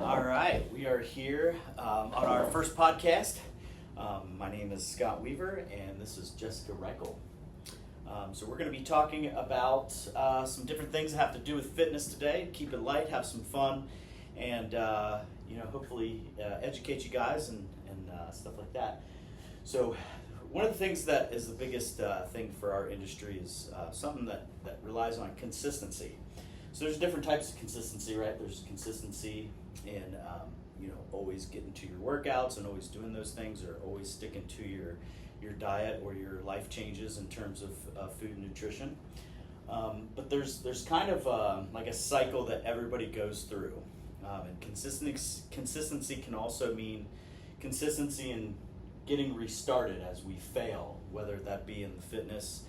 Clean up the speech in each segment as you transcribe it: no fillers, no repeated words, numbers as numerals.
All right, we are here on our first podcast. My name is Scott Weaver, and this is Jessica Reichel. So we're going to be talking about some different things that have to do with fitness today. Keep it light, have some fun, and hopefully educate you guys and stuff like that. So one of the things that is the biggest thing for our industry is something that relies on consistency. So there's different types of consistency, right? There's consistency in always getting to your workouts and always doing those things, or always sticking to your diet or your life changes in terms of food and nutrition. But there's kind of like a cycle that everybody goes through, and consistency can also mean consistency in getting restarted as we fail, whether that be in the fitness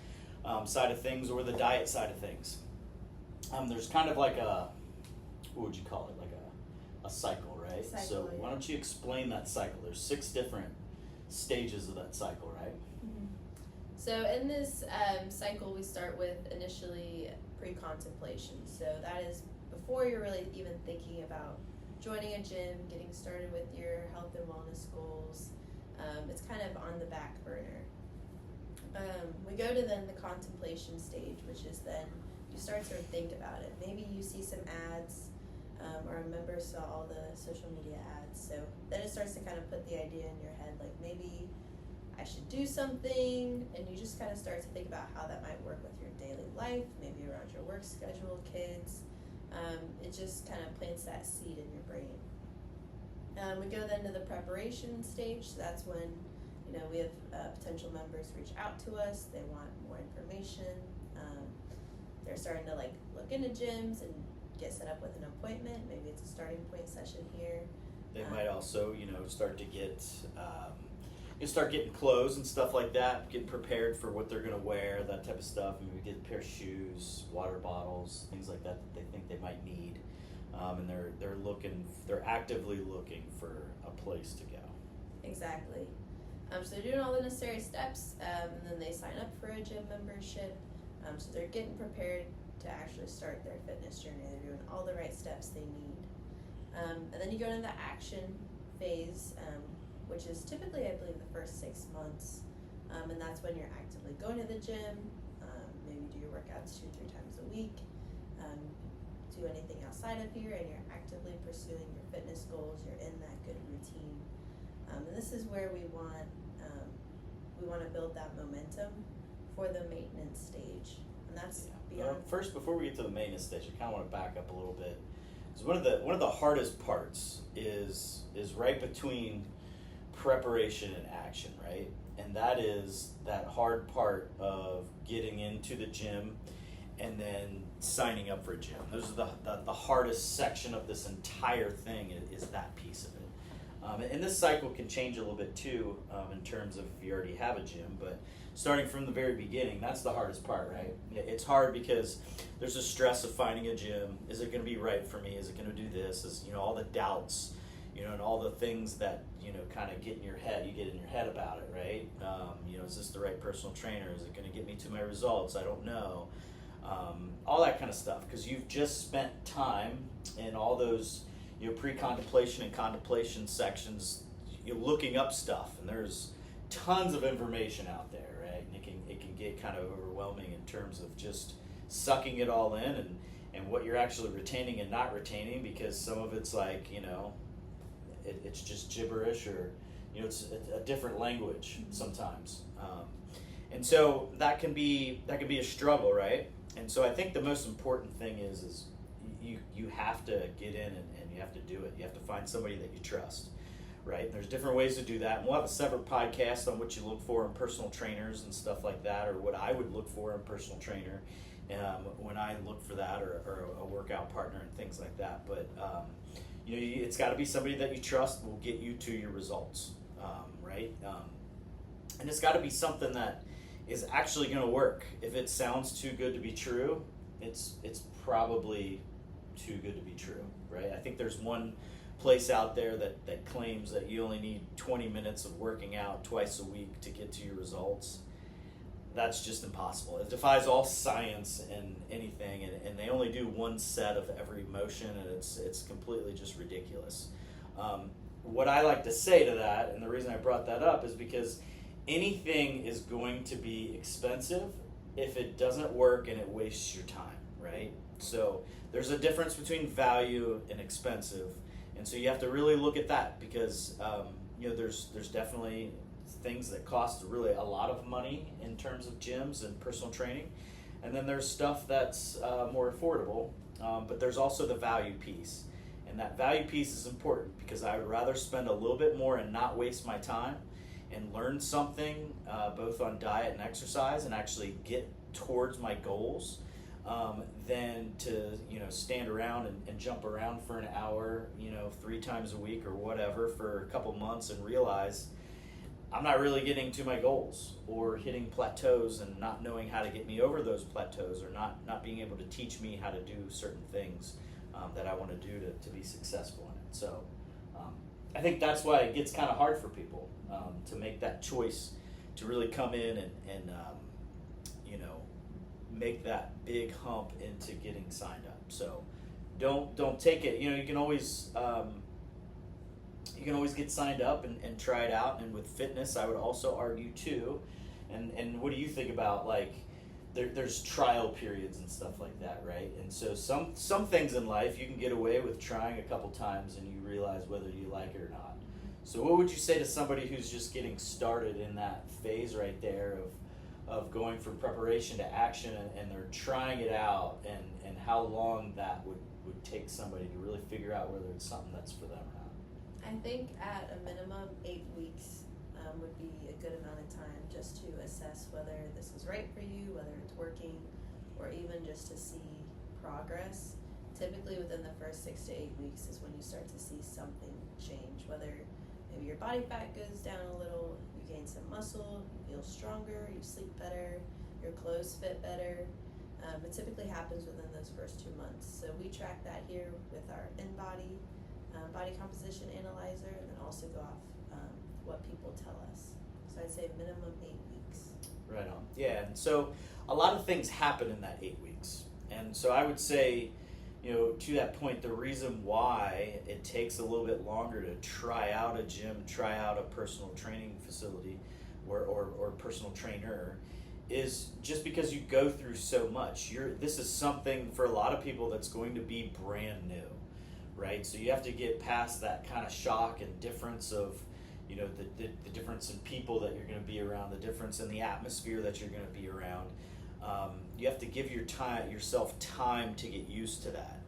side of things or the diet side of things. There's kind of like what would you call it? Like a cycle, right? Cycle, so yeah. why don't you explain that cycle? There's 6 different stages of that cycle, right? Mm-hmm. So in this cycle, we start with initially pre-contemplation. So that is before you're really even thinking about joining a gym, getting started with your health and wellness goals. It's kind of on the back burner. We go to then the contemplation stage, which is then you start to think about it. Maybe you see some ads, or a member saw all the social media ads. So then it starts to kind of put the idea in your head, like maybe I should do something, and you just kind of start to think about how that might work with your daily life, maybe around your work schedule, kids. It just kind of plants that seed in your brain. We go then to the preparation stage. So that's when we have potential members reach out to us. They want more information. They're starting to look into gyms and get set up with an appointment. Maybe it's a starting point session here. They might also, start to get, start getting clothes and stuff like that, get prepared for what they're going to wear, that type of stuff. Maybe get a pair of shoes, water bottles, things like that they think they might need. And they're actively looking for a place to go. Exactly. So they're doing all the necessary steps, and then they sign up for a gym membership. So they're getting prepared to actually start their fitness journey. They're doing all the right steps they need. And then you go into the action phase, which is typically, I believe, the first 6 months. And that's when you're actively going to the gym, maybe do your workouts 2-3 times a week, do anything outside of here, and you're actively pursuing your fitness goals. You're in that good routine. And this is where we want to build that momentum for the maintenance stage. And that's beyond. First, before we get to the maintenance stage, I kind of want to back up a little bit. Because one of the hardest parts is right between preparation and action, right? And that is that hard part of getting into the gym and then signing up for a gym. Those are the hardest section of this entire thing is that piece of it. And this cycle can change a little bit too, in terms of if you already have a gym, but starting from the very beginning, that's the hardest part, right? It's hard because there's a stress of finding a gym. Is it going to be right for me? Is it going to do this? Is all the doubts, and all the things that kind of get in your head. You get in your head about it, right? Is this the right personal trainer? Is it going to get me to my results? I don't know. All that kind of stuff, because you've just spent time in all those pre-contemplation and contemplation sections, you're looking up stuff, and there's tons of information out there, right? And it can get kind of overwhelming in terms of just sucking it all in and what you're actually retaining and not retaining, because some of it's like it's just gibberish, or it's a different language sometimes, and so that can be a struggle, right? And so I think the most important thing is you have to get in and you have to do it. You have to find somebody that you trust, right? And there's different ways to do that. And we'll have a separate podcast on what you look for in personal trainers and stuff like that, or what I would look for in a personal trainer when I look for that, or a workout partner and things like that. But it's got to be somebody that you trust will get you to your results, right? And it's got to be something that is actually going to work. If it sounds too good to be true, it's probably too good to be true, right? I think there's one place out there that claims that you only need 20 minutes of working out twice a week to get to your results. that's just impossible. It defies all science and anything, and they only do one set of every motion, and it's completely just ridiculous. What I like to say to that, and the reason I brought that up, is because anything is going to be expensive if it doesn't work and it wastes your time, right? So there's a difference between value and expensive, and so you have to really look at that, because there's definitely things that cost really a lot of money in terms of gyms and personal training, and then there's stuff that's more affordable, but there's also the value piece, and that value piece is important because I would rather spend a little bit more and not waste my time and learn something both on diet and exercise and actually get towards my goals, than to stand around and jump around for an hour 3 times a week or whatever for a couple months and realize I'm not really getting to my goals, or hitting plateaus and not knowing how to get me over those plateaus, or not being able to teach me how to do certain things that I want to do to be successful in it. So I think that's why it gets kind of hard for people to make that choice to really come in and make that big hump into getting signed up. So don't take it. You can always get signed up and try it out. And with fitness, I would also argue too. And what do you think about, like, there's trial periods and stuff like that, right? And so some things in life you can get away with trying a couple times and you realize whether you like it or not. So what would you say to somebody who's just getting started in that phase right there of going from preparation to action, and they're trying it out, and how long that would take somebody to really figure out whether it's something that's for them or not? I think at a minimum 8 weeks would be a good amount of time just to assess whether this is right for you, whether it's working, or even just to see progress. Typically within the first 6 to 8 weeks is when you start to see something change, whether maybe your body fat goes down a little, you gain some muscle, you feel stronger, you sleep better, your clothes fit better. It typically happens within those first 2 months. So we track that here with our InBody body composition analyzer, and then also go off what people tell us. So I'd say minimum 8 weeks. Right on. Yeah, and so a lot of things happen in that 8 weeks. And so I would say, to that point, the reason why it takes a little bit longer to try out a gym, try out a personal training facility or personal trainer, is just because you go through so much. This is something for a lot of people that's going to be brand new, right? So you have to get past that kind of shock and difference of, the difference in people that you're going to be around, the difference in the atmosphere that you're going to be around. You have to give yourself time to get used to that.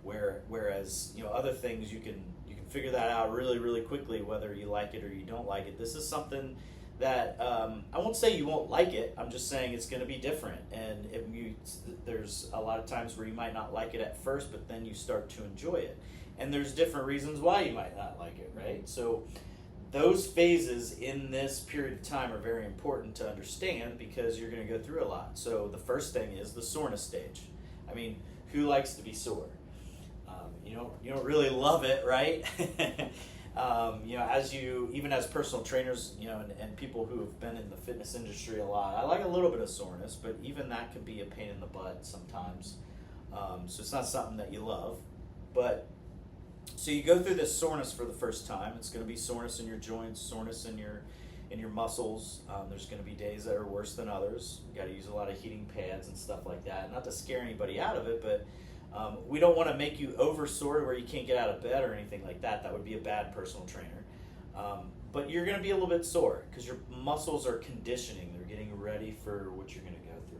Whereas other things you can figure that out really, really quickly, whether you like it or you don't like it. This is something that I won't say you won't like it. I'm just saying it's going to be different, and there's a lot of times where you might not like it at first, but then you start to enjoy it, and there's different reasons why you might not like it, right? So those phases in this period of time are very important to understand, because you're going to go through a lot. So the first thing is the soreness stage. I mean, who likes to be sore? You don't really love it, right? Even as personal trainers, and people who have been in the fitness industry a lot, I like a little bit of soreness, but even that can be a pain in the butt sometimes. So it's not something that you love. But so you go through this soreness for the first time. It's going to be soreness in your joints, soreness in your muscles. There's going to be days that are worse than others. You got to use a lot of heating pads and stuff like that. Not to scare anybody out of it, but we don't want to make you over sore where you can't get out of bed or anything like that. That would be a bad personal trainer. But you're going to be a little bit sore because your muscles are conditioning. They're getting ready for what you're going to go through.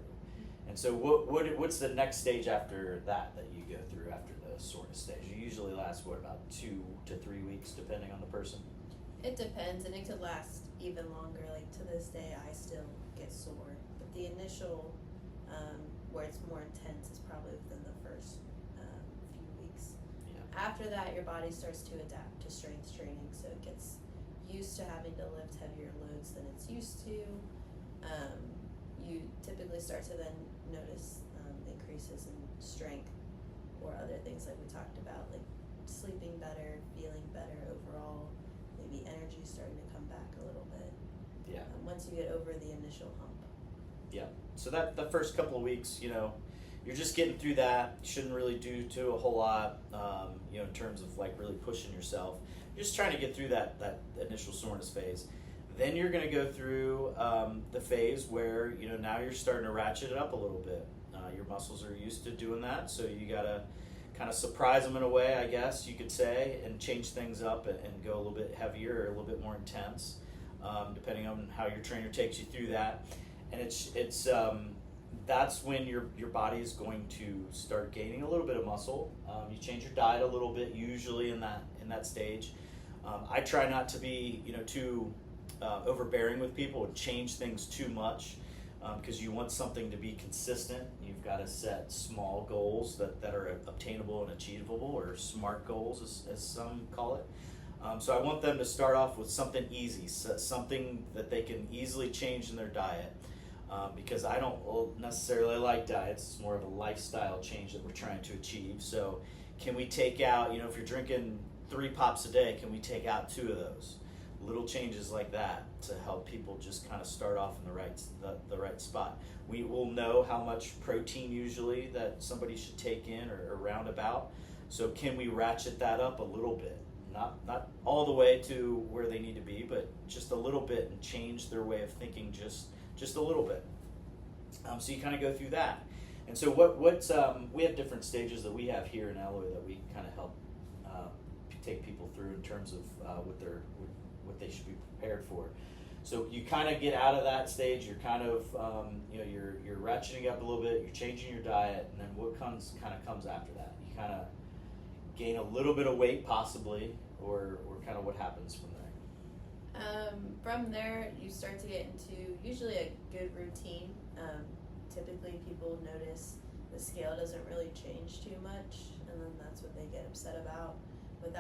And so what's the next stage after that you go through after the soreness stage? You usually last, about 2 to 3 weeks, depending on the person? It depends, and it could last even longer. Like, to this day, I still get sore. But the initial, where it's more intense, is probably within the first few weeks. Yeah. After that, your body starts to adapt to strength training, so it gets used to having to lift heavier loads than it's used to. You typically start to then notice increases in strength or other things like we talked about, like sleeping better, feeling better overall, maybe energy starting to come back a little bit. Yeah. Once you get over the initial hump. Yeah. So that the first couple of weeks, you're just getting through that. You shouldn't really do a whole lot, in terms of like really pushing yourself. You're just trying to get through that initial soreness phase. Then you're going to go through the phase where now you're starting to ratchet it up a little bit. Your muscles are used to doing that, so you got to kind of surprise them in a way, I guess you could say, and change things up and go a little bit heavier or a little bit more intense, depending on how your trainer takes you through that. And it's that's when your body is going to start gaining a little bit of muscle. You change your diet a little bit usually in that stage. I try not to be too overbearing with people and change things too much, because you want something to be consistent. You've got to set small goals that are obtainable and achievable, or SMART goals as some call it. So I want them to start off with something easy, something that they can easily change in their diet, because I don't necessarily like diets. It's more of a lifestyle change that we're trying to achieve. So can we take out, if you're drinking 3 pops a day, can we take out 2 of those? Little changes like that to help people just kind of start off in the right spot. We will know how much protein usually that somebody should take in or roundabout. So can we ratchet that up a little bit? Not all the way to where they need to be, but just a little bit, and change their way of thinking just a little bit. So you kind of go through that. And so what we have different stages that we have here in Alloy that we kind of help take people through in terms of what they should be prepared for. So you kind of get out of that stage. You're kind of you're ratcheting up a little bit. You're changing your diet, and then what comes after that? You kind of gain a little bit of weight possibly, or kind of what happens from there. From there, you start to get into usually a good routine. Typically, people notice the scale doesn't really change too much, and then that's what they get upset about, with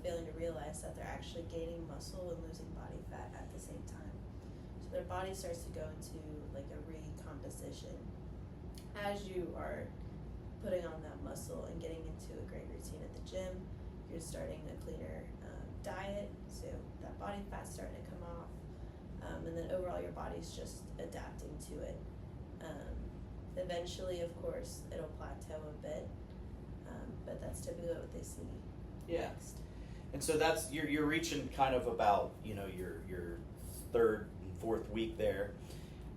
failing to realize that they're actually gaining muscle and losing body fat at the same time. So their body starts to go into like a recomposition. As you are putting on that muscle and getting into a great routine at the gym, you're starting a cleaner diet, so that body fat's starting to come off, and then overall your body's just adapting to it. Eventually, of course, it'll plateau a bit, but that's typically what they see next. And so that's you're reaching kind of about your 3rd and 4th week there,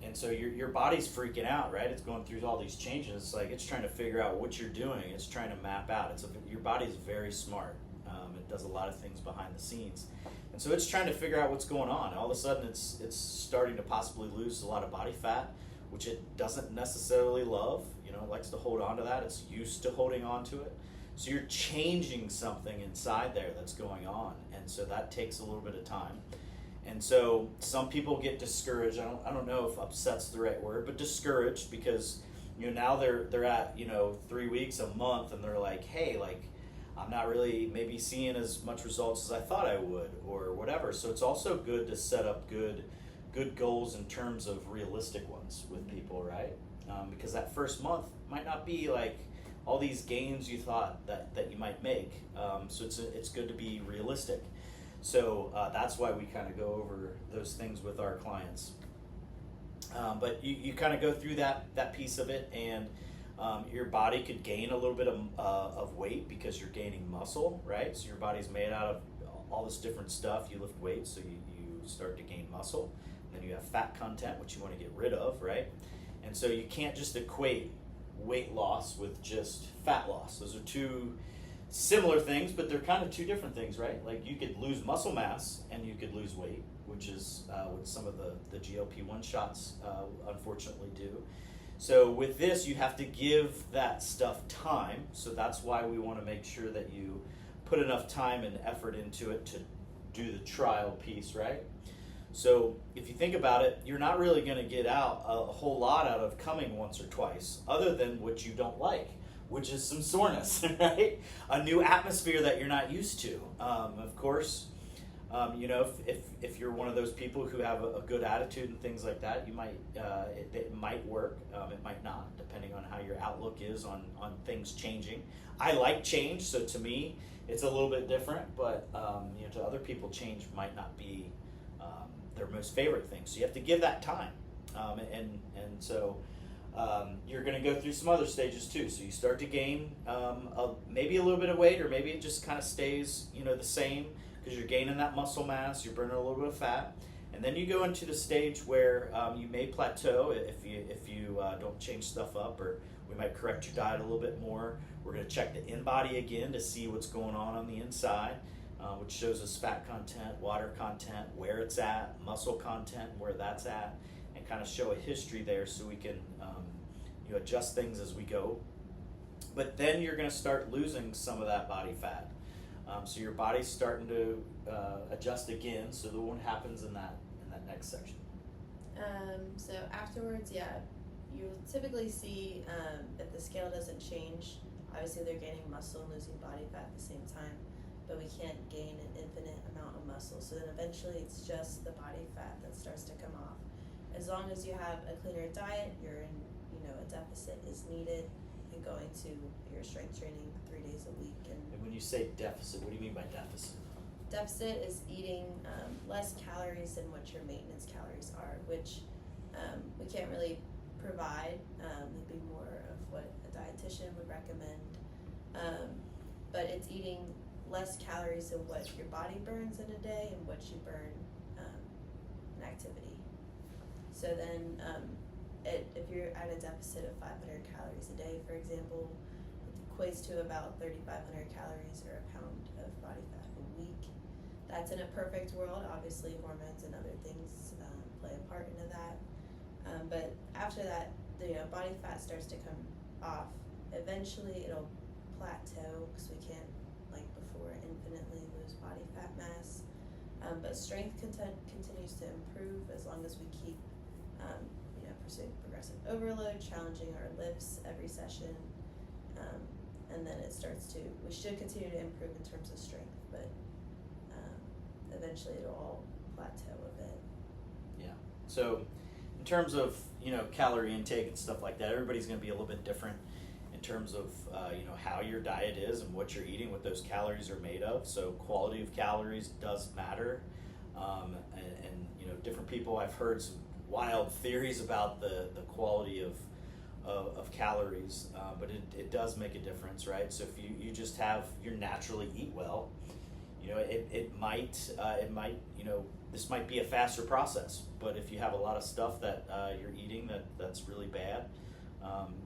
and so your body's freaking out, right? It's going through all these changes. It's like it's trying to figure out what you're doing. It's trying to map out. Your body's very smart. It does a lot of things behind the scenes, and so it's trying to figure out what's going on. All of a sudden, it's starting to possibly lose a lot of body fat, which it doesn't necessarily love. It likes to hold on to that. It's used to holding on to it. So you're changing something inside there that's going on, and so that takes a little bit of time. And so some people get discouraged. I don't know if upset's the right word, but discouraged, because now they're at 3 weeks, a month, and they're like, hey, like I'm not really maybe seeing as much results as I thought I would, or whatever. So it's also good to set up good goals in terms of realistic ones with people, right? Because that first month might not be like all these gains you thought that you might make. So it's good to be realistic. So that's why we kind of go over those things with our clients. But you kind of go through that piece of it, and your body could gain a little bit of weight because you're gaining muscle, right? So your body's made out of all this different stuff. You lift weights, so you start to gain muscle. And then you have fat content, which you want to get rid of, right? And so you can't just equate weight loss with just fat loss. Those are 2 similar things, but they're kind of 2 different things, right? Like you could lose muscle mass and you could lose weight, which is what some of the GLP-1 shots unfortunately do. So with this, you have to give that stuff time. So that's why we want to make sure that you put enough time and effort into it to do the trial piece, right? So if you think about it, you're not really going to get out a whole lot out of coming once or twice, other than what you don't like, which is some soreness, right? A new atmosphere that you're not used to. Of course, if you're one of those people who have a good attitude and things like that, you might it might work. It might not, depending on how your outlook is on things changing. I like change, so to me, it's a little bit different. But to other people, change might not be their most favorite thing. So you have to give that time. And so you're going to go through some other stages too. So you start to gain maybe a little bit of weight, or maybe it just kind of stays, the same, because you're gaining that muscle mass, you're burning a little bit of fat. And then you go into the stage where you may plateau if you don't change stuff up, or we might correct your diet a little bit more. We're going to check the in-body again to see what's going on the inside, which shows us fat content, water content, where it's at, muscle content, where that's at, and kind of show a history there so we can adjust things as we go. But then you're going to start losing some of that body fat. So your body's starting to adjust again, so the one happens in that next section. So afterwards, you typically see if the scale doesn't change, obviously they're gaining muscle and losing body fat at the same time, but we can't gain an infinite amount of muscle. So then eventually it's just the body fat that starts to come off. As long as you have a cleaner diet, you're in, a deficit is needed, and going to your strength training 3 days a week. And when you say deficit, what do you mean by deficit? Deficit is eating less calories than what your maintenance calories are, which we can't really provide. It'd be more of what a dietitian would recommend. But it's eating less calories than what your body burns in a day and what you burn in activity. So then if you're at a deficit of 500 calories a day, for example, it equates to about 3,500 calories or a pound of body fat a week. That's in a perfect world. Obviously, hormones and other things play a part into that. But after that, the body fat starts to come off. Eventually, it'll plateau because we can't, like before, infinitely lose body fat mass. But strength continues to improve as long as we keep pursuing progressive overload, challenging our lifts every session, and then we should continue to improve in terms of strength, but eventually it'll all plateau a bit. Yeah. So in terms of, calorie intake and stuff like that, everybody's going to be a little bit different in terms of, how your diet is and what you're eating, what those calories are made of. So quality of calories does matter. And different people, I've heard some wild theories about the quality of calories, but it does make a difference, right? So if you just you naturally eat well, it might this might be a faster process, but if you have a lot of stuff that you're eating that's really bad,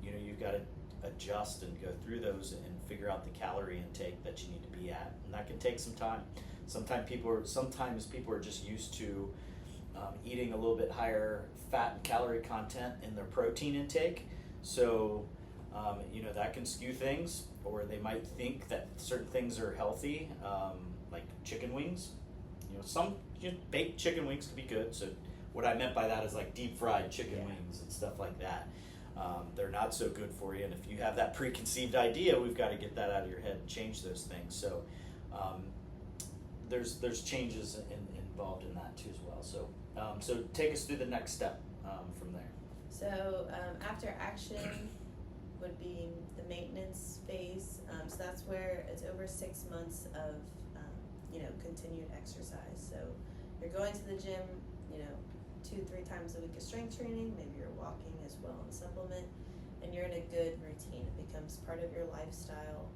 you've got to adjust and go through those and figure out the calorie intake that you need to be at, and that can take some time. Sometimes people are just used to eating a little bit higher fat and calorie content in their protein intake, so that can skew things, or they might think that certain things are healthy, like chicken wings. Some baked chicken wings can be good. So what I meant by that is like deep fried chicken wings and stuff like that. They're not so good for you, and if you have that preconceived idea, we've got to get that out of your head and change those things. So there's changes involved in that too as well. So take us through the next step from there. So after action would be the maintenance phase. So that's where it's over 6 months of continued exercise. So you're going to the gym, 2-3 times a week of strength training. Maybe you're walking as well and supplement, and you're in a good routine. It becomes part of your lifestyle,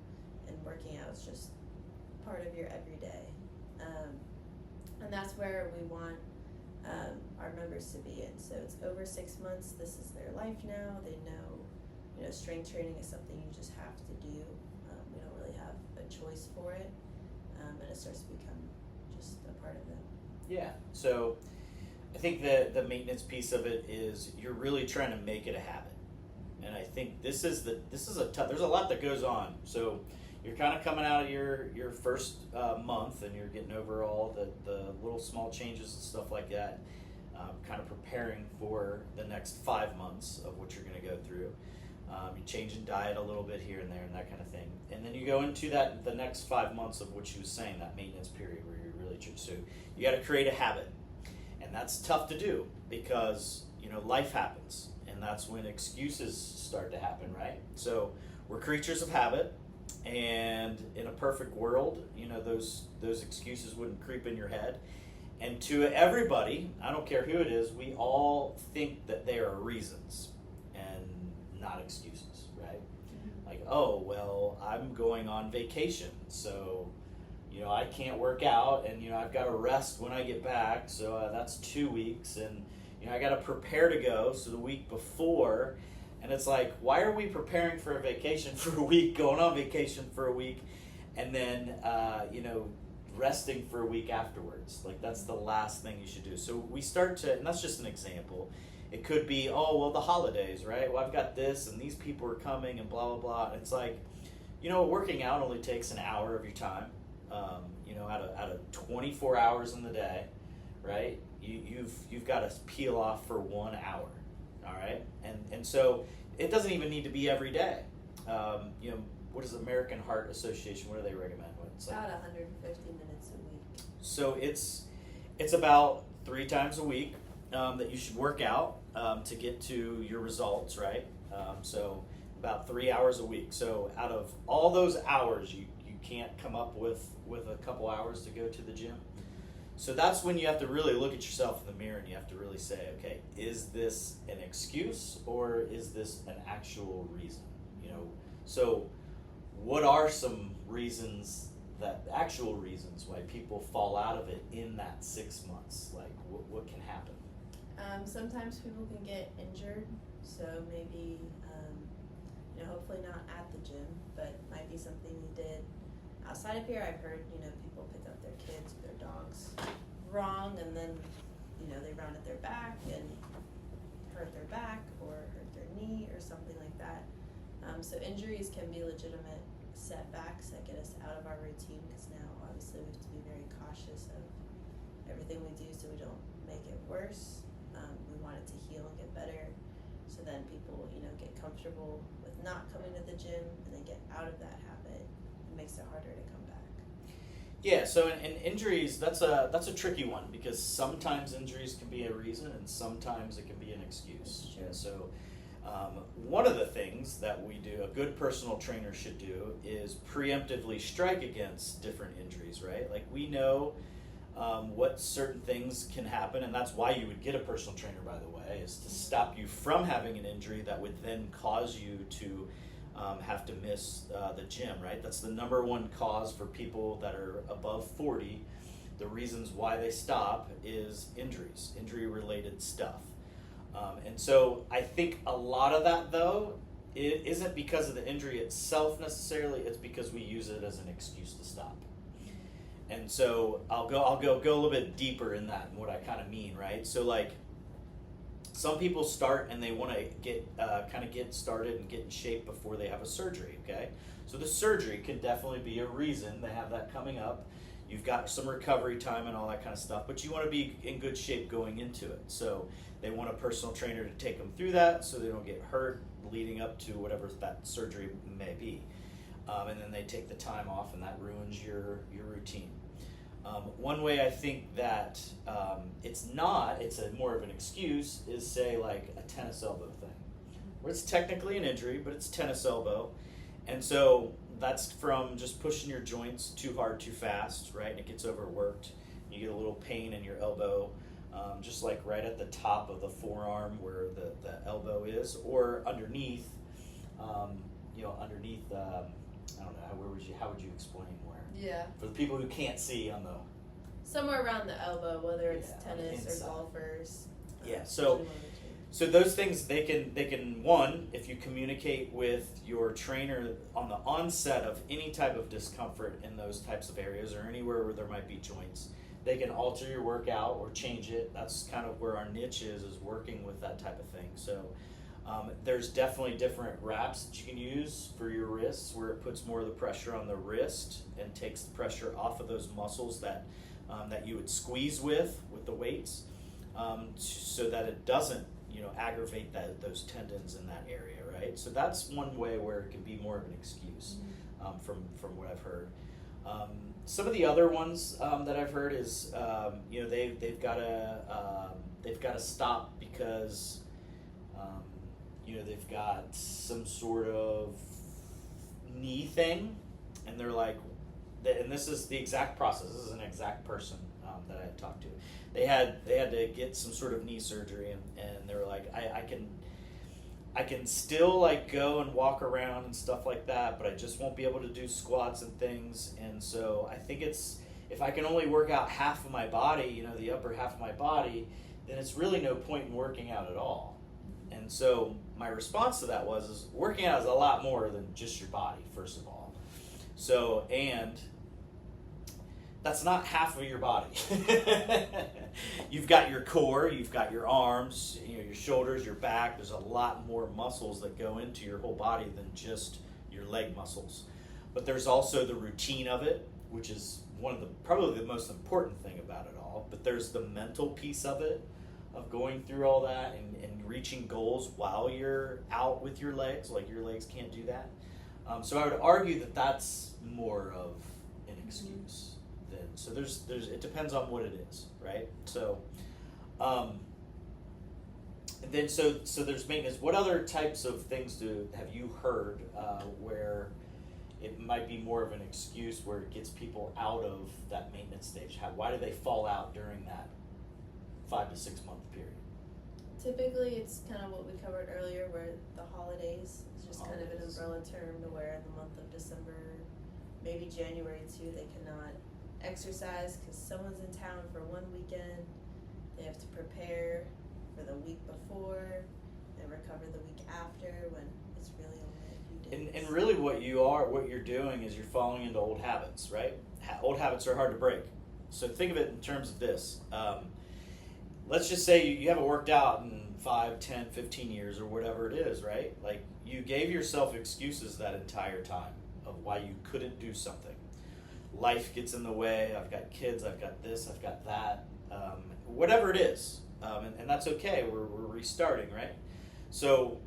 and working out is just part of your everyday. And that's where we want our members to be in. So it's over 6 months. This is their life now. They know, strength training is something you just have to do. We don't really have a choice for it, and it starts to become just a part of them. Yeah. So I think the maintenance piece of it is you're really trying to make it a habit, and I think this is a tough. There's a lot that goes on. So you're kind of coming out of your first month, and you're getting over all the little small changes and stuff like that, kind of preparing for the next 5 months of what you're going to go through. You're changing diet a little bit here and there and that kind of thing. And then you go into the next 5 months of what she was saying, that maintenance period where you're really, so you got to create a habit. And that's tough to do because, life happens, and that's when excuses start to happen, right? So we're creatures of habit. And in a perfect world, those excuses wouldn't creep in your head, And to everybody, I don't care who it is, we all think that there are reasons and not excuses, right? Like, oh, well, I'm going on vacation, so, I can't work out, and, I've got to rest when I get back, so that's 2 weeks, and, I got to prepare to go, so the week before, and it's like, why are we preparing for a vacation for a week, going on vacation for a week, and then, resting for a week afterwards? Like, that's the last thing you should do. So we start to, and that's just an example. It could be, oh, well, the holidays, right? Well, I've got this, and these people are coming, and blah, blah, blah. And it's like, working out only takes an hour of your time, out of 24 hours in the day, right? You've got to peel off for 1 hour, all right? And so it doesn't even need to be every day. What is the American Heart Association, what do they recommend? It's about 150 minutes a week. So it's about 3 times a week that you should work out to get to your results, right? So about 3 hours a week. So out of all those hours, you can't come up with a couple hours to go to the gym. So that's when you have to really look at yourself in the mirror and you have to really say, okay, is this an excuse or is this an actual reason? So what are some reasons, actual reasons why people fall out of it in that 6 months? Like, what can happen? Sometimes people can get injured, so maybe, hopefully not at the gym, but might be something you did outside of here. I've heard, people pick up their kids or their dogs wrong, and then, they rounded their back and hurt their back or hurt their knee or something like that. So injuries can be legitimate setbacks that get us out of our routine, because now obviously we have to be very cautious of everything we do so we don't make it worse. We want it to heal and get better, so then people get comfortable with not coming to the gym, and they get out of that habit. It makes it harder to come back. Yeah, so in injuries, that's a tricky one, because sometimes injuries can be a reason and sometimes it can be an excuse. Sure. And so one of the things that we do, a good personal trainer should do, is preemptively strike against different injuries, right? Like, we know what certain things can happen, and that's why you would get a personal trainer, by the way, is to stop you from having an injury that would then cause you to have to miss the gym, right? That's the number one cause for people that are above 40. The reasons why they stop is injuries, injury-related stuff. And so I think a lot of that, though, it isn't because of the injury itself necessarily. It's because we use it as an excuse to stop. And so I'll go a little bit deeper in that and what I kind of mean, right? So, like, some people start and they want to get started and get in shape before they have a surgery, okay? So the surgery can definitely be a reason they have that coming up. You've got some recovery time and all that kind of stuff, but you want to be in good shape going into it. So they want a personal trainer to take them through that so they don't get hurt leading up to whatever that surgery may be. And then they take the time off, and that ruins your routine. One way I think that it's more of an excuse is, say, like a tennis elbow thing, where it's technically an injury, but it's tennis elbow. And so that's from just pushing your joints too hard, too fast, right? And it gets overworked. You get a little pain in your elbow, just like right at the top of the forearm where the elbow is, or underneath, underneath, I don't know, how would you explain where? Yeah. For the people who can't see on the... Somewhere around the elbow, whether it's tennis inside. or golfers. Yeah, so those things, they can one, if you communicate with your trainer on the onset of any type of discomfort in those types of areas or anywhere where there might be joints, they can alter your workout or change it. That's kind of where our niche is working with that type of thing. So there's definitely different wraps that you can use for your wrists, where it puts more of the pressure on the wrist and takes the pressure off of those muscles that you would squeeze with the weights, so that it doesn't aggravate those tendons in that area, right? So that's one way where it can be more of an excuse, from what I've heard. Some of the other ones that I've heard is they've got to stop because they've got some sort of knee thing, and they're like, and this is the exact process. This is an exact person that I had talked to. They had to get some sort of knee surgery, and they were like, I can still like go and walk around and stuff like that, but I just won't be able to do squats and things. And so I think it's, if I can only work out half of my body, you know, the upper half of my body, then it's really no point in working out at all. And so my response to that is working out is a lot more than just your body, first of all. So, and that's not half of your body. You've got your core, you've got your arms, you know, your shoulders, your back. There's a lot more muscles that go into your whole body than just your leg muscles. But there's also the routine of it, which is probably the most important thing about it all. But there's the mental piece of it, of going through all that and reaching goals while you're out with your legs, like your legs can't do that. So I would argue that that's more of an excuse. So there's it depends on what it is, right? So and then so there's maintenance. What other types of things have you heard where it might be more of an excuse, where it gets people out of that maintenance stage? Why do they fall out during that 5 to 6 month period? Typically, it's kind of what we covered earlier, where the holidays is just kind of an umbrella term to where in the month of December, maybe January too, they cannot exercise because someone's in town for one weekend. They have to prepare for the week before and recover the week after, when it's really only a few days. And really what you're doing is you're falling into old habits, right? Old habits are hard to break. So think of it in terms of this. Let's just say you haven't worked out in 5, 10, 15 years or whatever it is, right? Like, you gave yourself excuses that entire time of why you couldn't do something. Life gets in the way. I've got kids, I've got this, I've got that, whatever it is. And that's okay. We're restarting, right? So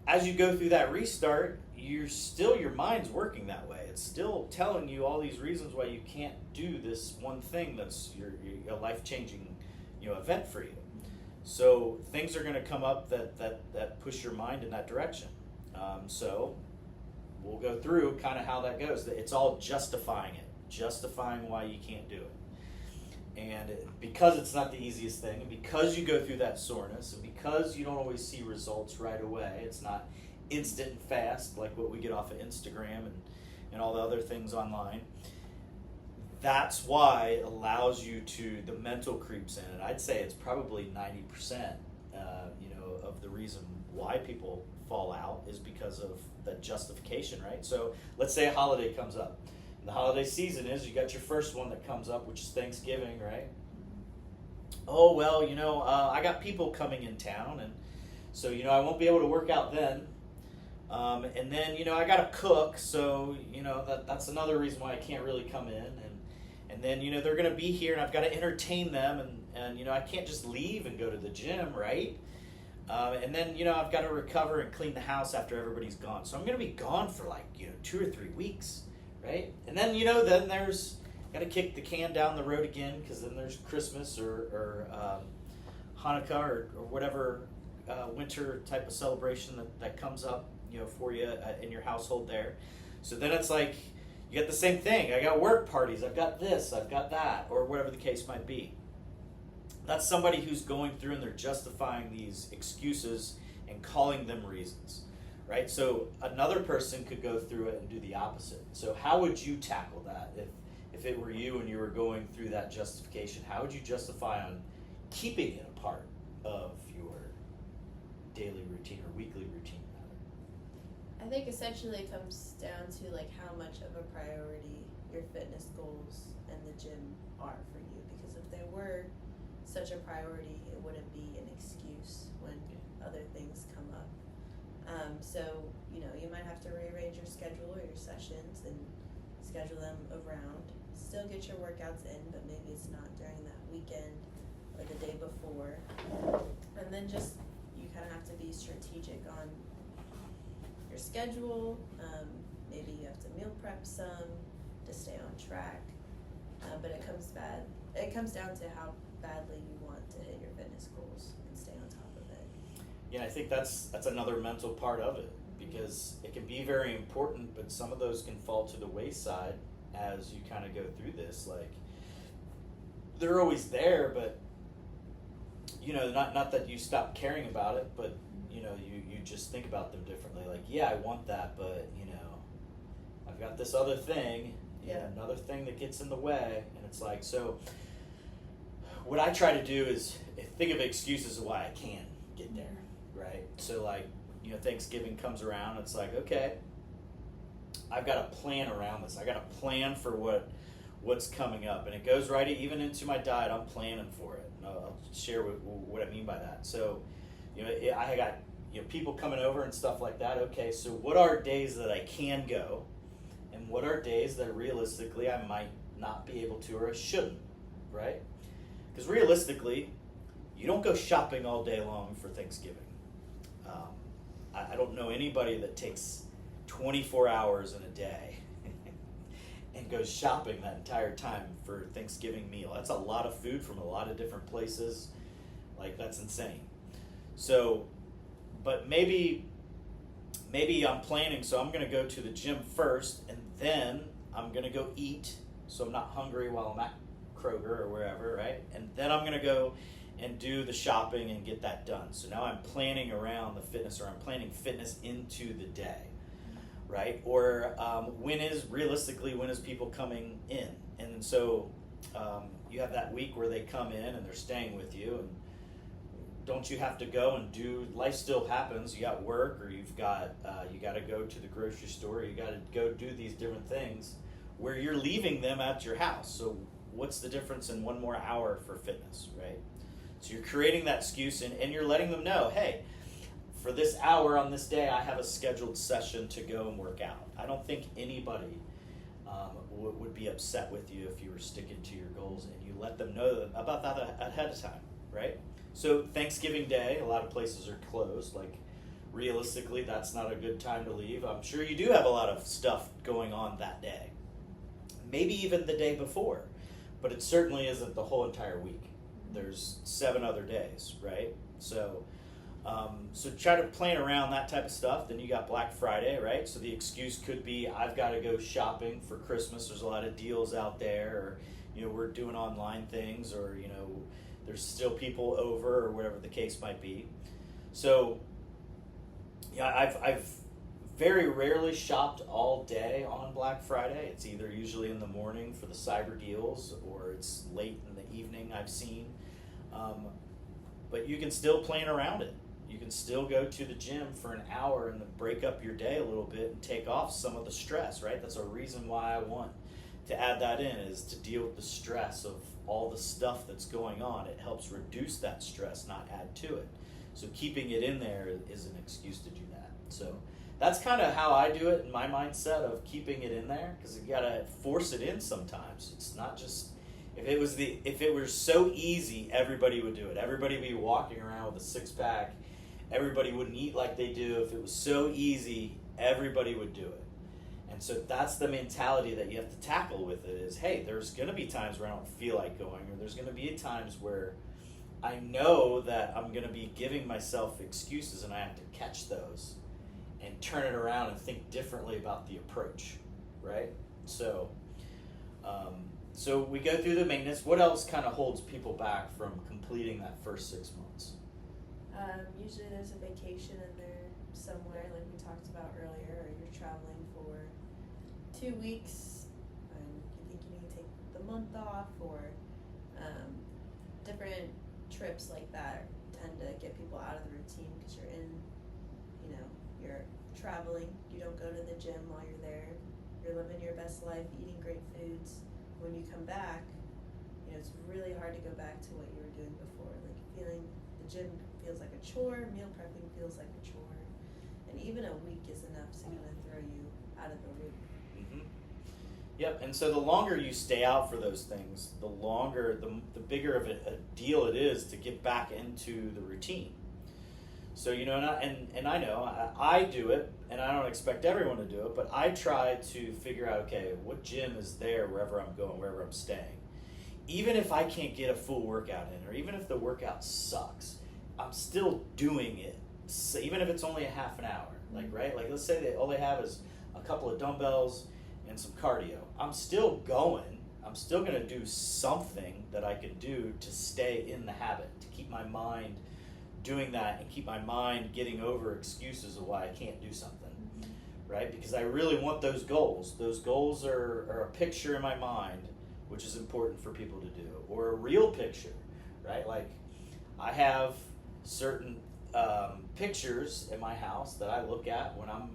as you go through that restart, your mind's working that way. It's still telling you all these reasons why you can't do this one thing that's your life-changing, you know, event for you. So things are going to come up that push your mind in that direction. So we'll go through kind of how that goes. It's all justifying why you can't do it. And because it's not the easiest thing, and because you go through that soreness, and because you don't always see results right away, it's not instant and fast like what we get off of Instagram and all the other things online. That's why it allows you the mental creeps in. And I'd say it's probably 90%, of the reason why people fall out is because of that justification, right? So let's say a holiday comes up. The holiday season is, you got your first one that comes up, which is Thanksgiving, right? Oh, well, I got people coming in town, and so, I won't be able to work out then. And then, I got to cook, so, that's another reason why I can't really come in. And then, they're going to be here, and I've got to entertain them, and I can't just leave and go to the gym, right? And then, I've got to recover and clean the house after everybody's gone. So I'm going to be gone for 2 or 3 weeks. Right? And then, then there's, got to kick the can down the road again, because then there's Christmas or Hanukkah or whatever winter type of celebration that comes up, for you in your household there. So then it's like, you got the same thing. I got work parties, I've got this, I've got that, or whatever the case might be. That's somebody who's going through and they're justifying these excuses and calling them reasons. Right? So another person could go through it and do the opposite. So how would you tackle that if it were you and you were going through that justification? How would you justify on keeping it a part of your daily routine or weekly routine? I think essentially it comes down to how much of a priority your fitness goals and the gym are for you. Because if they were such a priority, it wouldn't be an excuse when other things come up. So, you might have to rearrange your schedule or your sessions and schedule them around. Still get your workouts in, but maybe it's not during that weekend or the day before. And then just, you kind of have to be strategic on your schedule. Maybe you have to meal prep some to stay on track. But it comes down to how badly you want to hit your fitness goals and stay on top of it. Yeah, I think that's another mental part of it, because it can be very important, but some of those can fall to the wayside as you kind of go through this. Like, they're always there, but not that you stop caring about it, but you just think about them differently. Like, yeah, I want that, but I've got this other thing, another thing that gets in the way, and it's like, so what I try to do is think of excuses of why I can't get there, right? So like, Thanksgiving comes around, it's like, okay, I've got to plan around this. I got to plan for what's coming up, and it goes right even into my diet. I'm planning for it. And I'll share what I mean by that. So, I got people coming over and stuff like that. Okay, so what are days that I can go, and what are days that realistically I might not be able to or I shouldn't, right? Because realistically, you don't go shopping all day long for Thanksgiving. I don't know anybody that takes 24 hours in a day and goes shopping that entire time for Thanksgiving meal. That's a lot of food from a lot of different places. Like, that's insane. So, but maybe I'm planning, so I'm going to go to the gym first, and then I'm going to go eat, so I'm not hungry while I'm at Kroger or wherever, right? And then I'm going to go and do the shopping and get that done. So now I'm planning around the fitness, or I'm planning fitness into the day, right? Or when is people coming in? And so you have that week where they come in and they're staying with you, and don't you have to go and do, life still happens, you got work, or you've got, you got to go to the grocery store, you got to go do these different things where you're leaving them at your house. So what's the difference in one more hour for fitness, right? So you're creating that excuse, and you're letting them know, hey, for this hour on this day, I have a scheduled session to go and work out. I don't think anybody would be upset with you if you were sticking to your goals, and you let them know about that ahead of time, right? So Thanksgiving Day, a lot of places are closed. Like, realistically, that's not a good time to leave. I'm sure you do have a lot of stuff going on that day. Maybe even the day before, but it certainly isn't the whole entire week. There's 7 other days, right? So try to plan around that type of stuff. Then you got Black Friday, right? So the excuse could be, I've got to go shopping for Christmas. There's a lot of deals out there, or we're doing online things, or there's still people over, or whatever the case might be. So I've very rarely shopped all day on Black Friday. It's either usually in the morning for the cyber deals, or it's late in the evening, I've seen. But you can still plan around it. You can still go to the gym for an hour and break up your day a little bit and take off some of the stress, right? That's a reason why I want to add that in, is to deal with the stress of all the stuff that's going on. It helps reduce that stress, not add to it. So keeping it in there is an excuse to do that. So that's kind of how I do it in my mindset of keeping it in there, because you gotta force it in sometimes. It's not just, if it were so easy, everybody would do it. Everybody would be walking around with a 6-pack. Everybody wouldn't eat like they do. If it was so easy, everybody would do it. And so that's the mentality that you have to tackle with it, is, hey, there's going to be times where I don't feel like going, or there's going to be times where I know that I'm going to be giving myself excuses, and I have to catch those and turn it around and think differently about the approach, right? So we go through the maintenance. What else kind of holds people back from completing that first 6 months? Usually there's a vacation in there somewhere, like we talked about earlier, or you're traveling for 2 weeks and you think you need to take the month off, or different trips like that tend to get people out of the routine, because you're in, you're traveling, you don't go to the gym while you're there, you're living your best life, eating great foods. When you come back, it's really hard to go back to what you were doing before, like feeling the gym feels like a chore, meal prepping feels like a chore, and even a week is enough to kind of throw you out of the loop. Mm-hmm. Yep, and so the longer you stay out for those things, the longer, the bigger of a deal it is to get back into the routine. So, and I know I do it, and I don't expect everyone to do it, but I try to figure out, okay, what gym is there wherever I'm going, wherever I'm staying. Even if I can't get a full workout in, or even if the workout sucks, I'm still doing it, so even if it's only a half an hour. Like, right? Like, let's say all they have is a couple of dumbbells and some cardio, I'm still going. I'm still going to do something that I can do to stay in the habit, to keep my mind doing that and keep my mind getting over excuses of why I can't do something, right? Because I really want those goals. Those goals are a picture in my mind, which is important for people to do, or a real picture, right? Like I have certain pictures in my house that I look at when I'm,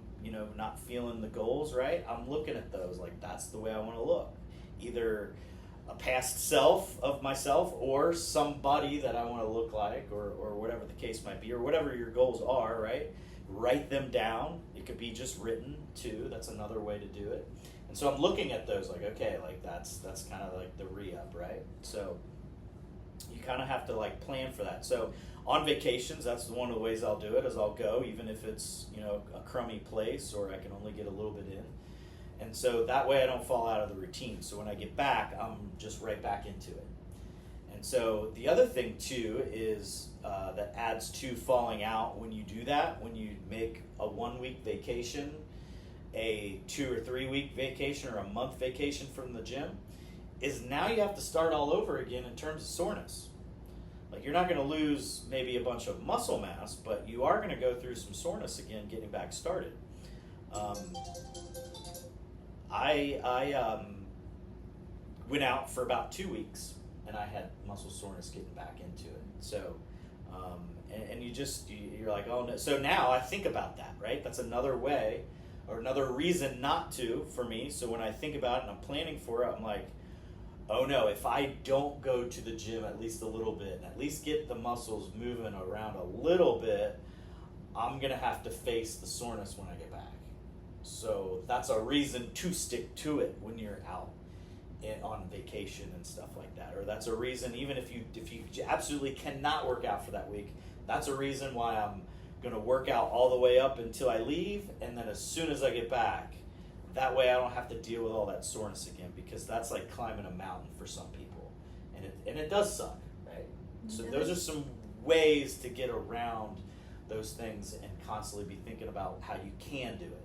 not feeling the goals, right? I'm looking at those like that's the way I want to look. Either a past self of myself or somebody that I want to look like, or whatever the case might be, or whatever your goals are, right? Write them down. It could be just written too. That's another way to do it. And so I'm looking at those like, okay, like that's kind of like the re-up, right? So you kind of have to like plan for that. So on vacations, that's one of the ways I'll do it, is I'll go even if it's, a crummy place or I can only get a little bit in. And so that way I don't fall out of the routine. So when I get back, I'm just right back into it. And so the other thing too is that adds to falling out when you do that, when you make a 1 week vacation, a 2 or 3 week vacation, or a month vacation from the gym, is now you have to start all over again in terms of soreness. Like you're not going to lose maybe a bunch of muscle mass, but you are going to go through some soreness again getting back started. I went out for about 2 weeks and I had muscle soreness getting back into it. So, and you're like, oh no. So now I think about that, right? That's another way or another reason not to for me. So when I think about it and I'm planning for it, I'm like, oh no, if I don't go to the gym at least a little bit and at least get the muscles moving around a little bit, I'm going to have to face the soreness when I get back. So that's a reason to stick to it when you're out on vacation and stuff like that. Or that's a reason, even if you absolutely cannot work out for that week, that's a reason why I'm going to work out all the way up until I leave, and then as soon as I get back, that way I don't have to deal with all that soreness again, because that's like climbing a mountain for some people, and it does suck, right? So those are some ways to get around those things and constantly be thinking about how you can do it.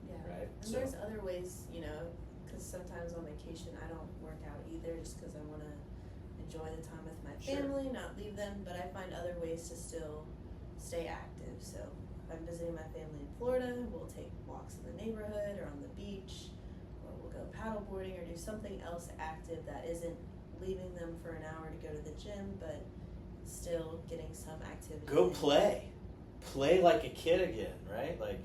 Yeah. Right? And there's other ways, because sometimes on vacation I don't work out either, just because I want to enjoy the time with my family, not leave them. But I find other ways to still stay active. So if I'm visiting my family in Florida, we'll take walks in the neighborhood or on the beach, or we'll go paddleboarding or do something else active that isn't leaving them for an hour to go to the gym, but still getting some activity. Go play like a kid again, right? Like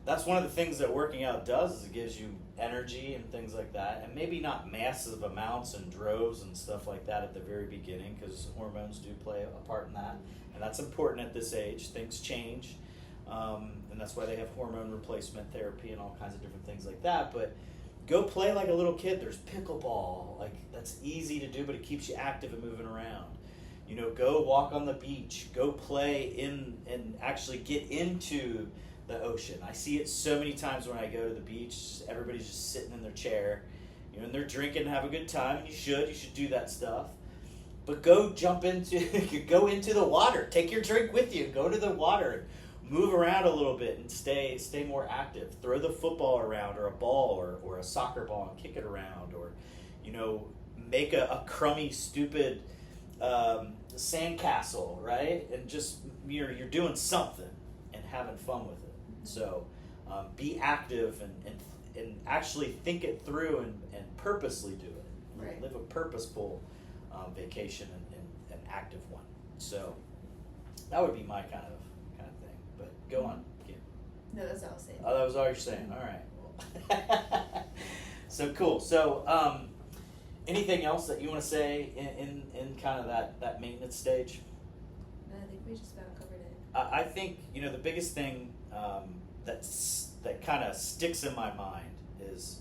that's one of the things that working out does, is it gives you energy and things like that, and maybe not massive amounts and droves and stuff like that at the very beginning, because hormones do play a part in that, and that's important at this age. Things change, and that's why they have hormone replacement therapy and all kinds of different things like that. But go play like a little kid. There's pickleball, like that's easy to do, but it keeps you active and moving around. Go walk on the beach, go play in and actually get into the ocean. I see it so many times when I go to the beach. Everybody's just sitting in their chair, and they're drinking and have a good time. And you should do that stuff. But go jump into the water. Take your drink with you. Go to the water, move around a little bit, and stay more active. Throw the football around, or a ball, or a soccer ball, and kick it around, or make a crummy, stupid sandcastle, right? And just you're doing something and having fun with it. So be active and actually think it through and purposely do it. Right. Live a purposeful vacation and an active one. So that would be my kind of thing. But go on, Kim. No, that's all I'll say. Oh, that was all you're saying. All right. So cool. So anything else that you want to say in kind of that maintenance stage? No, I think we just about covered it. I think the biggest thing that kind of sticks in my mind is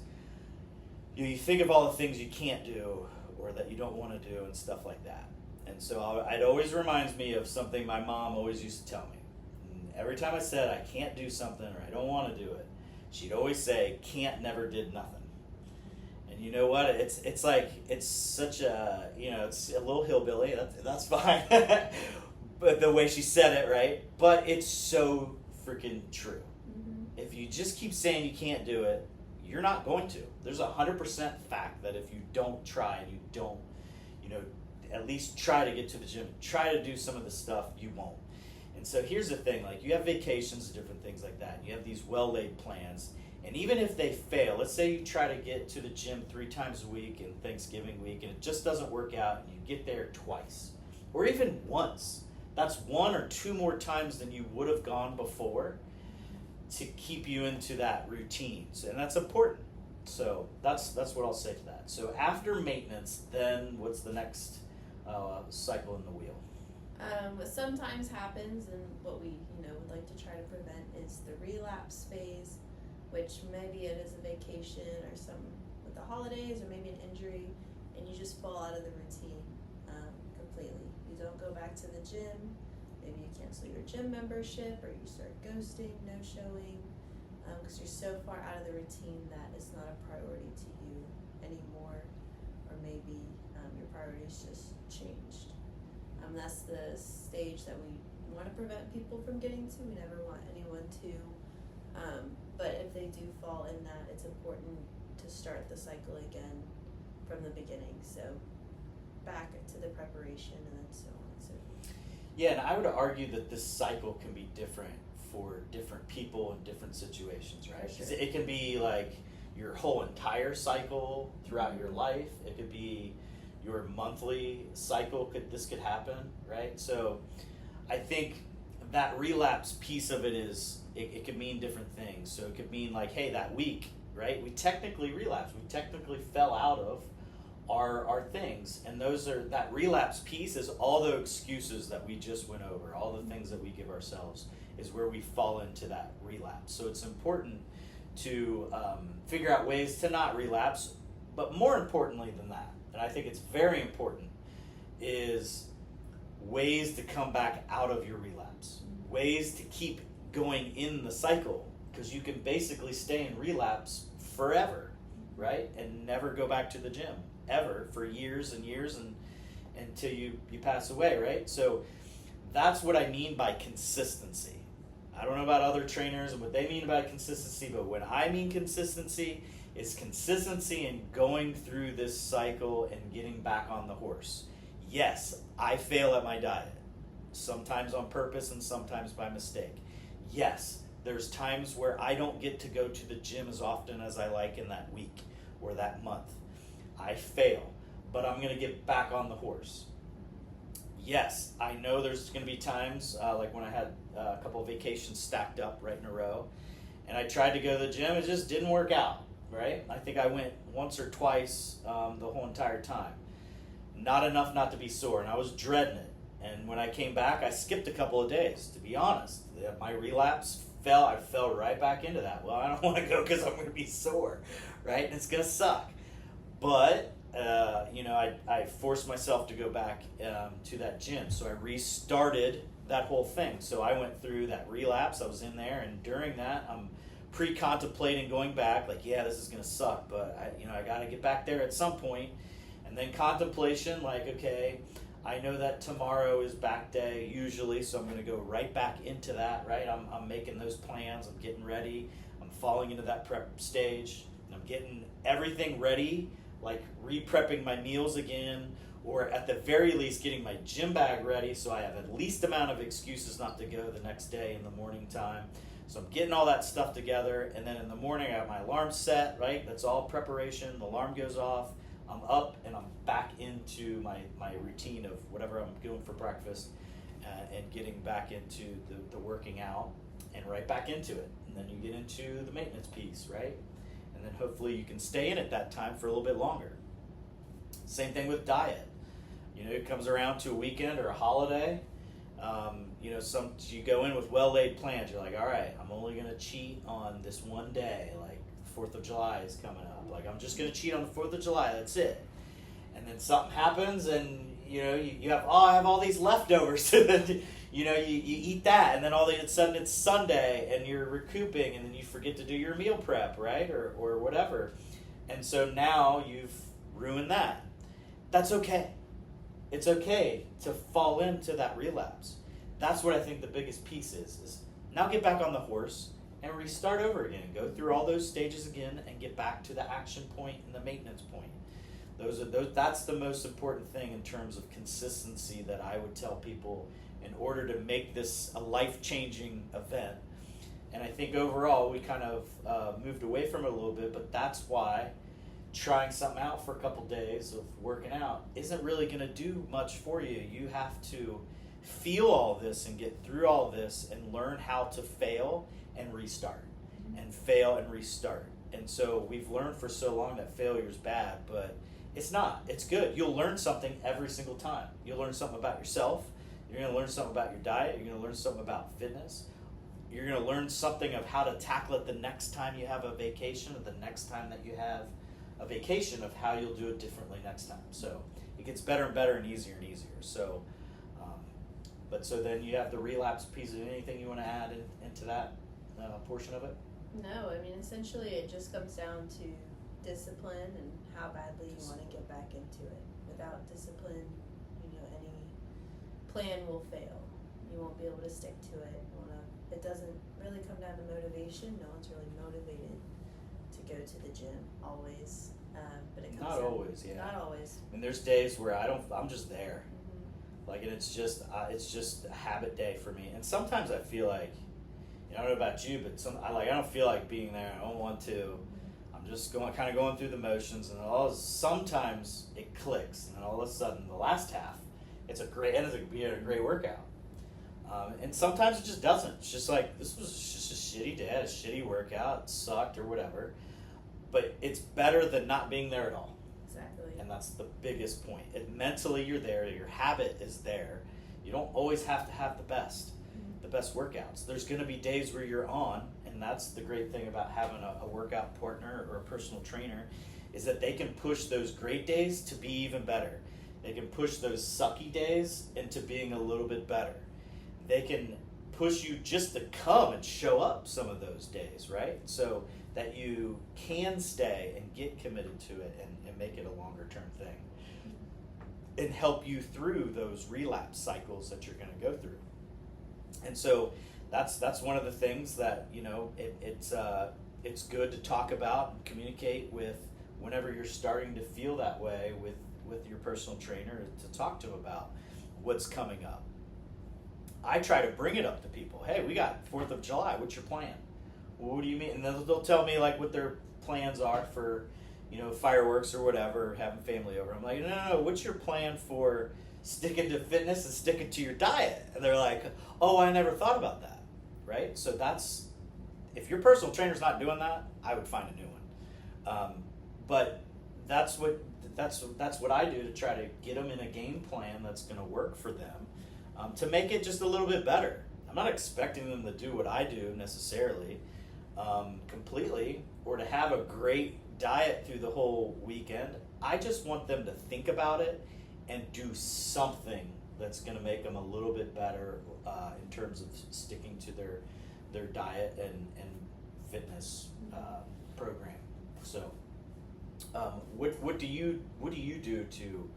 you think of all the things you can't do or that you don't want to do and stuff like that. And so it always reminds me of something my mom always used to tell me. And every time I said I can't do something or I don't want to do it, she'd always say, "Can't never did nothing." And you know what? It's like it's such a it's a little hillbilly. That's fine. But the way she said it, right? But it's so freaking true. Mm-hmm. If you just keep saying you can't do it, you're not going to. There's 100% fact that if you don't try and you don't, at least try to get to the gym, try to do some of the stuff, you won't. And so here's the thing, like you have vacations and different things like that. And you have these well-laid plans. And even if they fail, let's say you try to get to the gym 3 times a week in Thanksgiving week and it just doesn't work out and you get there twice or even once. That's 1 or 2 more times than you would have gone before to keep you into that routine. And that's important. So that's what I'll say to that. So after maintenance, then what's the next cycle in the wheel? What sometimes happens, and what we would like to try to prevent, is the relapse phase, which maybe it is a vacation or some with the holidays or maybe an injury, and you just fall out of the routine completely. You don't go back to the gym. Maybe you cancel your gym membership, or you start ghosting, no-showing, because you're so far out of the routine that it's not a priority to you anymore, or maybe your priorities just changed. That's the stage that we want to prevent people from getting to. We never want anyone to, but if they do fall in that, it's important to start the cycle again from the beginning. So back to the preparation and then so on. So yeah, and I would argue that this cycle can be different for different people in different situations, right? Because it can be like your whole entire cycle throughout your life. It could be your monthly cycle. This could happen, right? So I think that relapse piece of it is, it could mean different things. So it could mean like, hey, that week, right, we technically relapsed. We technically fell out of our things. And that relapse piece is all the excuses that we just went over, all the things that we give ourselves is where we fall into that relapse. So it's important to figure out ways to not relapse, but more importantly than that, and I think it's very important, is ways to come back out of your relapse, ways to keep going in the cycle, because you can basically stay in relapse forever, right? And never go back to the gym, ever, for years and years and until you pass away, right? So that's what I mean by consistency. I don't know about other trainers and what they mean by consistency, but when I mean consistency, it's consistency in going through this cycle and getting back on the horse. Yes, I fail at my diet, sometimes on purpose and sometimes by mistake. Yes, there's times where I don't get to go to the gym as often as I like in that week or that month. I fail, but I'm going to get back on the horse. Yes, I know there's going to be times, like when I had a couple of vacations stacked up right in a row, and I tried to go to the gym, it just didn't work out, right? I think I went once or twice the whole entire time. Not enough not to be sore, and I was dreading it. And when I came back, I skipped a couple of days, to be honest. My relapse I fell right back into that. Well, I don't want to go because I'm going to be sore, right? And it's going to suck. But I forced myself to go back to that gym. So I restarted that whole thing. So I went through that relapse. I was in there, and during that, I'm pre-contemplating going back. Like, yeah, this is going to suck, but I got to get back there at some point. And then contemplation, like, okay, I know that tomorrow is back day usually, so I'm going to go right back into that, right? I'm making those plans. I'm getting ready. I'm falling into that prep stage. And I'm getting everything ready, like re-prepping my meals again, or at the very least getting my gym bag ready so I have at least amount of excuses not to go the next day in the morning time. So I'm getting all that stuff together, and then in the morning I have my alarm set, right? That's all preparation. The alarm goes off. I'm up and I'm back into my routine of whatever I'm doing for breakfast and getting back into the working out and right back into it. And then you get into the maintenance piece, right? And then hopefully you can stay in at that time for a little bit longer. Same thing with diet. It comes around to a weekend or a holiday. You go in with well-laid plans. You're like, all right, I'm only going to cheat on this one day. Like 4th of July is coming up. Like, I'm just going to cheat on the 4th of July. That's it. And then something happens and, you have, I have all these leftovers. So then, you eat that. And then all of a sudden it's Sunday and you're recouping and then you forget to do your meal prep, right? Or whatever. And so now you've ruined that. That's okay. It's okay to fall into that relapse. That's what I think the biggest piece is now get back on the horse and restart over again. Go through all those stages again and get back to the action point and the maintenance point. That's the most important thing in terms of consistency that I would tell people in order to make this a life-changing event. And I think overall we kind of moved away from it a little bit, but that's why trying something out for a couple days of working out isn't really going to do much for you. You have to feel all this and get through all this and learn how to fail and restart, and fail and restart. And so we've learned for so long that failure is bad, but it's not. It's good. You'll learn something every single time. You'll learn something about yourself. You're going to learn something about your diet. You're going to learn something about fitness. You're going to learn something of how to tackle it the next time you have a vacation, or the next time that you have a vacation, of how you'll do it differently next time. So it gets better and better and easier and easier. So, so then you have the relapse piece. Of anything you want to add into that portion of it? No, I mean, essentially it just comes down to discipline and how badly you want to get back into it. Without discipline, any plan will fail. You won't be able to stick to it. It doesn't really come down to motivation. No one's really motivated to go to the gym always, but it comes not down, always. Yeah, not always. And there's days where I'm just there, and it's just a habit day for me. And sometimes I feel like, I don't know about you, but I don't feel like being there. I don't want to. I'm just kind of going through the motions, and sometimes it clicks, and then all of a sudden the last half, it's a great workout. And sometimes it just doesn't. It's just like, this was just a shitty day, a shitty workout, it sucked or whatever. But it's better than not being there at all. Exactly. And that's the biggest point. Mentally, you're there. Your habit is there. You don't always have to have the best workouts. There's going to be days where you're on, and that's the great thing about having a workout partner or a personal trainer, is that they can push those great days to be even better. They can push those sucky days into being a little bit better. They can push you just to come and show up some of those days, right? So that you can stay and get committed to it and make it a longer term thing. And help you through those relapse cycles that you're going to go through. And so that's one of the things that, it's good to talk about and communicate with whenever you're starting to feel that way with your personal trainer, to talk to them about what's coming up. I try to bring it up to people. Hey, we got 4th of July. What's your plan? Well, what do you mean? And they'll tell me like what their plans are for, fireworks or whatever, or having family over. I'm like, no, what's your plan for sticking to fitness and sticking to your diet? And they're like, oh, I never thought about that, right? So if your personal trainer's not doing that, I would find a new one. But that's what I do to try to get them in a game plan that's going to work for them. To make it just a little bit better. I'm not expecting them to do what I do necessarily completely, or to have a great diet through the whole weekend. I just want them to think about it and do something that's going to make them a little bit better in terms of sticking to their diet and fitness program. So what do you do to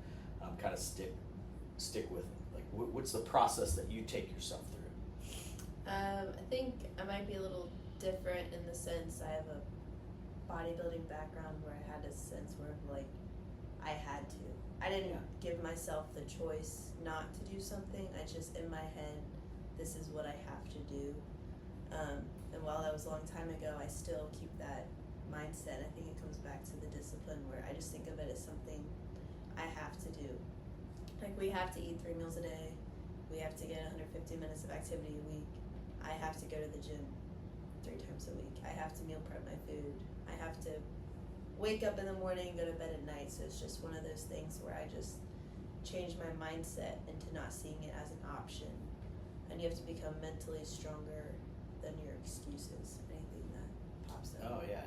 kind of stick with it? What's the process that you take yourself through? I think I might be a little different in the sense I have a bodybuilding background where I had a sense where I had to. I didn't give myself the choice not to do something. I just, in my head, this is what I have to do. And while that was a long time ago, I still keep that mindset. I think it comes back to the discipline where I just think of it as something I have to do. Like, we have to eat 3 meals a day. We have to get 150 minutes of activity a week. I have to go to the gym 3 times a week. I have to meal prep my food. I have to wake up in the morning and go to bed at night. So it's just one of those things where I just change my mindset into not seeing it as an option. And you have to become mentally stronger than your excuses, anything that pops up. Oh yeah,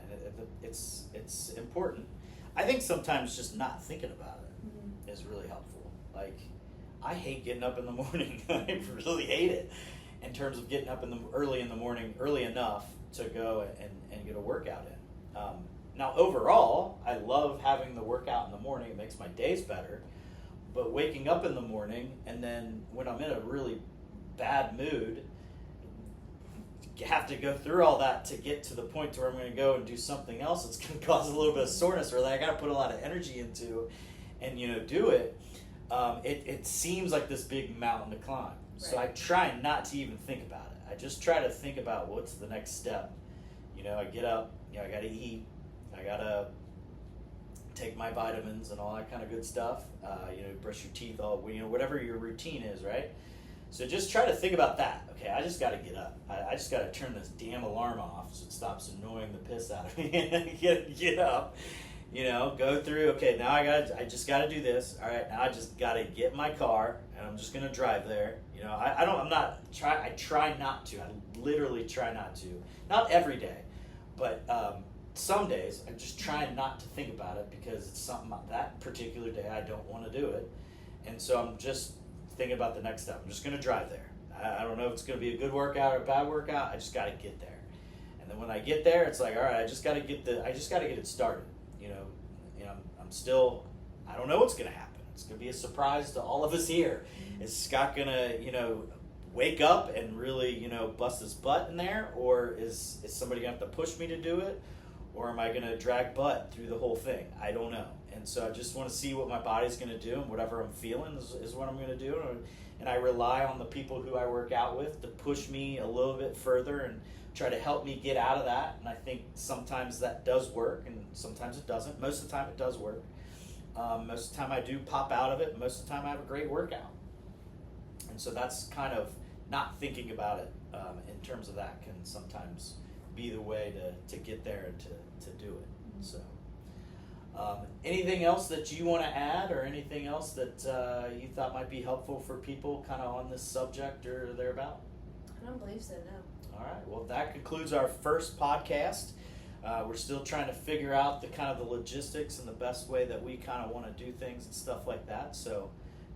it's important. I think sometimes just not thinking about it is really helpful. Like, I hate getting up in the morning. I really hate it in terms of getting up early in the morning, early enough to go and get a workout in. Now, overall, I love having the workout in the morning. It makes my days better. But waking up in the morning, and then when I'm in a really bad mood, have to go through all that to get to the point to where I'm going to go and do something else, it's going to cause a little bit of soreness, or that I got to put a lot of energy into, and do it. It seems like this big mountain to climb. So I try not to even think about it. I just try to think about what's the next step. I get up. I got to eat. I got to take my vitamins and all that kind of good stuff. Brush your teeth, whatever your routine is, right? So just try to think about that. Okay, I just got to get up. I just got to turn this damn alarm off so it stops annoying the piss out of me. get up, go through. Okay, now I just got to do this. All right, now I just got to get in my car and I'm just gonna drive there. I try not to. I literally try not to. Not every day, but some days I'm just trying not to think about it because it's something that particular day I don't want to do it, and so I'm just thinking about the next step. I'm just going to drive there. I don't know if it's going to be a good workout or a bad workout. I just got to get there, and then when I get there, it's like, all right, I just got to get it started. I'm still, I don't know what's going to happen. It's going to be a surprise to all of us here. Is Scott going to wake up and really bust his butt in there, or is somebody going to have to push me to do it? Or am I going to drag butt through the whole thing? I don't know. And so I just want to see what my body's going to do, and whatever I'm feeling is what I'm going to do. And I rely on the people who I work out with to push me a little bit further and try to help me get out of that. And I think sometimes that does work, and sometimes it doesn't. Most of the time it does work. Most of the time I do pop out of it. Most of the time I have a great workout. And so that's kind of not thinking about it in terms of that can sometimes be the way to get there and to do it. So anything else that you want to add, or anything else that you thought might be helpful for people kind of on this subject or thereabout? I don't believe so, no. All right, well, that concludes our first podcast. We're still trying to figure out the kind of the logistics and the best way that we kind of want to do things and stuff like that. So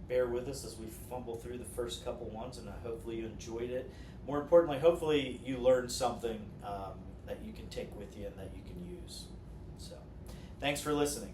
bear with us as we fumble through the first couple ones, and hopefully you enjoyed it. More importantly, hopefully you learned something that you can take with you and that you can use. So thanks for listening.